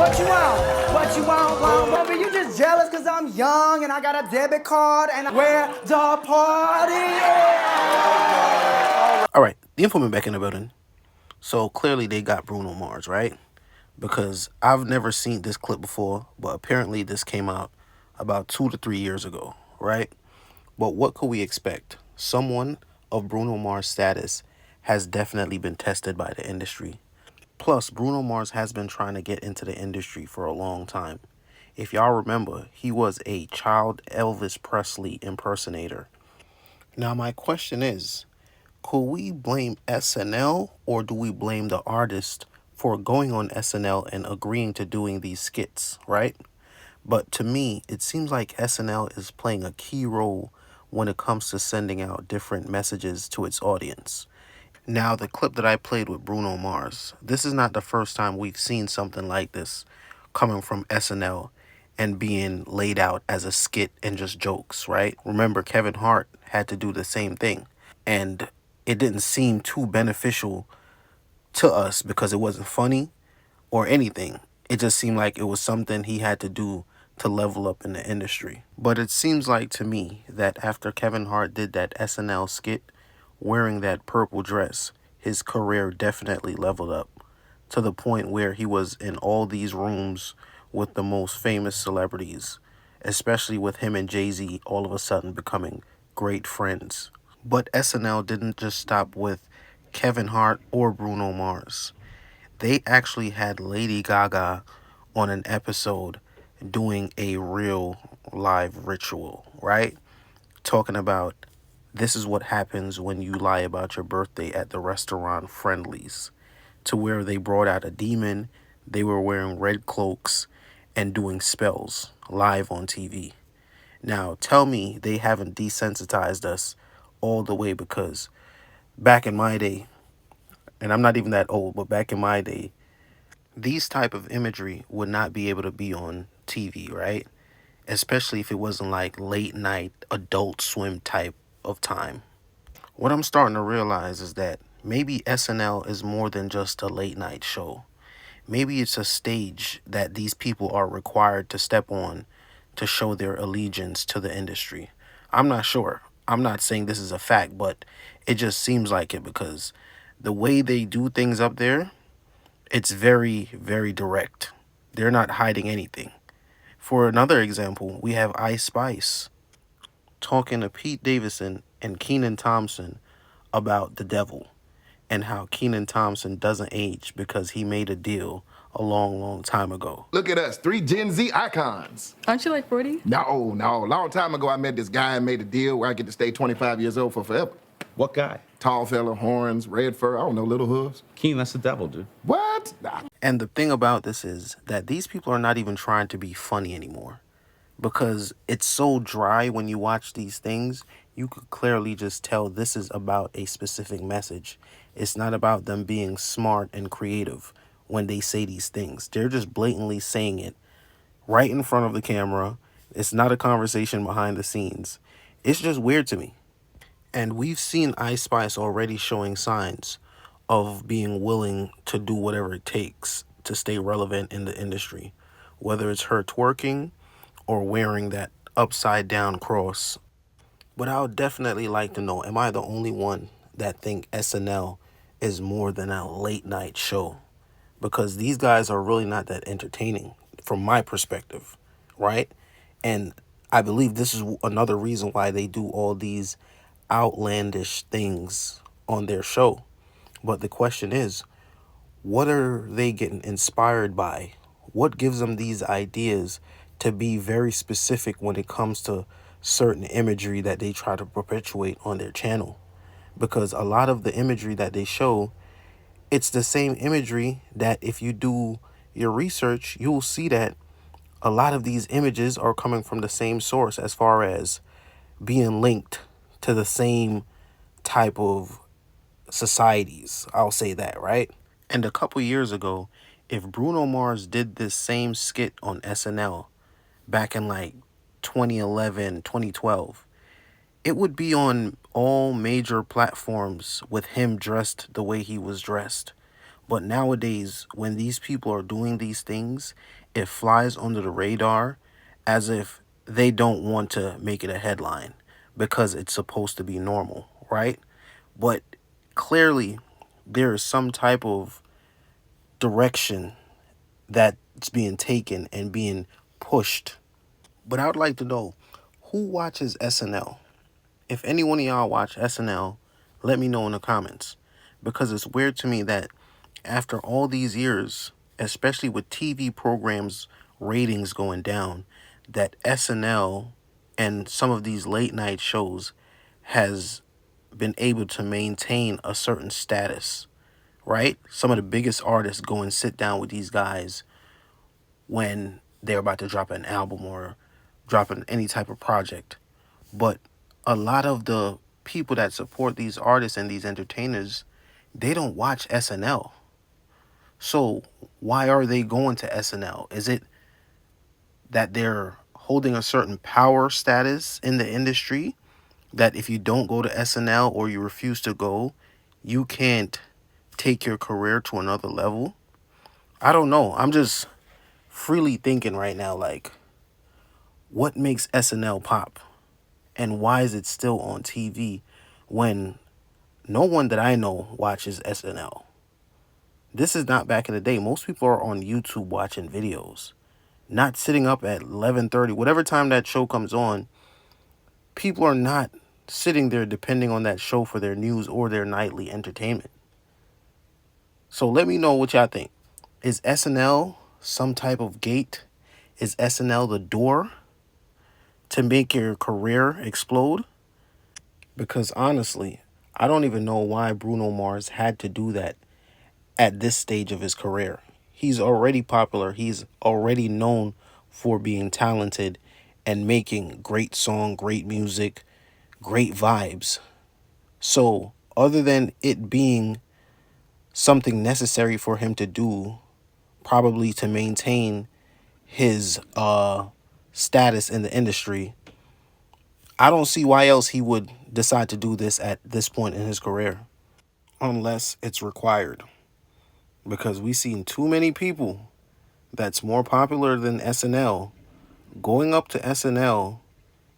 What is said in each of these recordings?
What you want? What you want? Baby, you just jealous cause I'm young and I got a debit card and where the party is. All right, the informant back in the building. So clearly they got Bruno Mars, right? Because I've never seen this clip before, but apparently this came out about 2 to 3 years ago, right? But what could we expect? Someone of Bruno Mars' status has definitely been tested by the industry. Plus, Bruno Mars has been trying to get into the industry for a long time. If y'all remember, he was a child Elvis Presley impersonator. Now, my question is, could we blame SNL or do we blame the artist for going on SNL and agreeing to doing these skits, right? But to me, it seems like SNL is playing a key role when it comes to sending out different messages to its audience. Now, the clip that I played with Bruno Mars, this is not the first time we've seen something like this coming from SNL and being laid out as a skit and just jokes, right? Remember, Kevin Hart had to do the same thing, and it didn't seem too beneficial to us because it wasn't funny or anything. It just seemed like it was something he had to do to level up in the industry. But it seems like to me that after Kevin Hart did that SNL skit wearing that purple dress, his career definitely leveled up to the point where he was in all these rooms with the most famous celebrities, especially with him and Jay-Z all of a sudden becoming great friends. But SNL didn't just stop with Kevin Hart or Bruno Mars. They actually had Lady Gaga on an episode doing a real live ritual, right? Talking about this is what happens when you lie about your birthday at the restaurant Friendlies, to where they brought out a demon, they were wearing red cloaks and doing spells live on TV. Now, tell me they haven't desensitized us all the way, because back in my day, and I'm not even that old, but back in my day, these type of imagery would not be able to be on TV, right? Especially if it wasn't like late night adult swim type of time. What I'm starting to realize is that maybe SNL is more than just a late night show. Maybe it's a stage that these people are required to step on to show their allegiance to the industry. I'm not sure. I'm not saying this is a fact, but it just seems like it because the way they do things up there, it's very, very direct. They're not hiding anything. For another example, we have Ice Spice talking to Pete Davidson and Kenan Thompson about the devil and how Kenan Thompson doesn't age because he made a deal a long, long time ago. Look at us, 3 Gen Z icons. Aren't you like 40? No, no. Long time ago, I met this guy and made a deal where I get to stay 25 years old for forever. What guy? Tall fella, horns, red fur, I don't know, little hooves. Keen, that's the devil, dude. What? Nah. And the thing about this is that these people are not even trying to be funny anymore, because it's so dry when you watch these things. You could clearly just tell this is about a specific message. It's not about them being smart and creative when they say these things. They're just blatantly saying it right in front of the camera. It's not a conversation behind the scenes. It's just weird to me. And we've seen Ice Spice already showing signs of being willing to do whatever it takes to stay relevant in the industry, whether it's her twerking or wearing that upside down cross. But I would definitely like to know, am I the only one that think SNL is more than a late night show? Because these guys are really not that entertaining from my perspective, right? And I believe this is another reason why they do all these outlandish things on their show. But the question is, what are they getting inspired by? What gives them these ideas to be very specific when it comes to certain imagery that they try to perpetuate on their channel? Because a lot of the imagery that they show, it's the same imagery that if you do your research, you'll see that a lot of these images are coming from the same source as far as being linked to the same type of societies. I'll say that, right? And a couple years ago, if Bruno Mars did this same skit on SNL back in like 2011, 2012, it would be on all major platforms with him dressed the way he was dressed. But nowadays, when these people are doing these things, it flies under the radar as if they don't want to make it a headline because it's supposed to be normal, right? But clearly, there is some type of direction that's being taken and being pushed. But I would like to know, who watches SNL? If any one of y'all watch SNL, let me know in the comments. Because it's weird to me that after all these years, especially with TV programs ratings going down, that SNL and some of these late night shows has been able to maintain a certain status, right? Some of the biggest artists go and sit down with these guys when they're about to drop an album or dropping any type of project. But a lot of the people that support these artists and these entertainers, they don't watch SNL. So why are they going to SNL? Is it that they're holding a certain power status in the industry that if you don't go to SNL or you refuse to go, you can't take your career to another level? I don't know. I'm just freely thinking right now, like, what makes SNL pop? And why is it still on TV when no one that I know watches SNL? This is not back in the day. Most people are on YouTube watching videos, not sitting up at 11:30, whatever time that show comes on. People are not sitting there depending on that show for their news or their nightly entertainment. So let me know what y'all think. Is SNL some type of gate? Is SNL the door to make your career explode? Because honestly, I don't even know why Bruno Mars had to do that at this stage of his career. He's already popular. He's already known for being talented and making great song, great music, great vibes. So, other than it being something necessary for him to do, probably to maintain his status in the industry, I don't see why else he would decide to do this at this point in his career, unless it's required. Because we've seen too many people that's more popular than SNL going up to SNL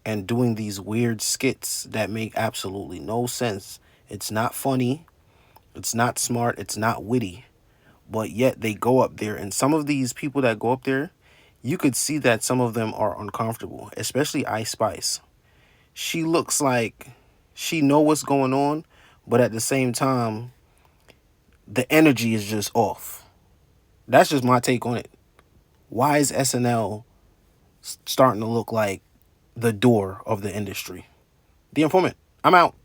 and doing these weird skits that make absolutely no sense. It's not funny, it's not smart, it's not witty, but yet they go up there, and some of these people that go up there, you could see that some of them are uncomfortable, especially Ice Spice. She looks like she know what's going on, but at the same time, the energy is just off. That's just my take on it. Why is SNL starting to look like the door of the industry? The Informant. I'm out.